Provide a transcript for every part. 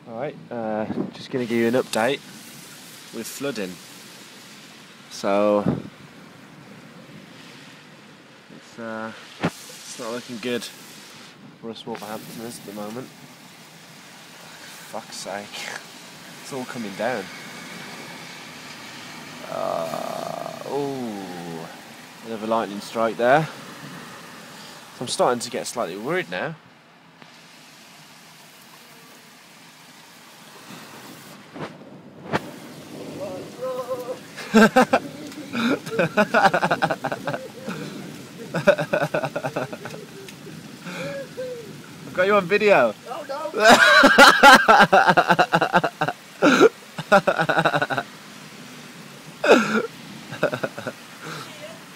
Alright, just going to give you an update with flooding. So, it's not looking good for us Wolverhamptoners at the moment. Fuck's sake, it's all coming down. Oh, bit of a lightning strike there. So I'm starting to get slightly worried now. I've got you on video. Oh, no.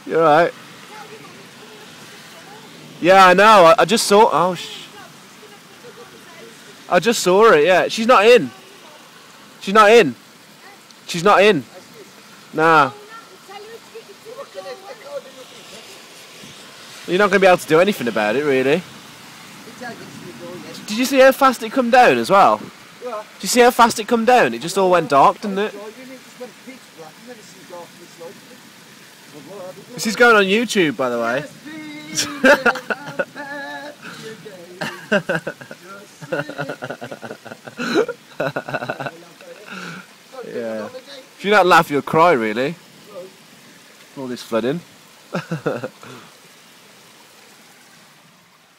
You're right. Yeah, I know. I just saw. Oh, I just saw it. Yeah, she's not in. She's not in. She's not in. Nah. You're not going to be able to do anything about it, really. Did you see how fast it come down as well? Did you see how fast it come down? It just all went dark, didn't it? This is going on YouTube, by the way. Yeah. If you don't laugh, you'll cry, really. All this flooding.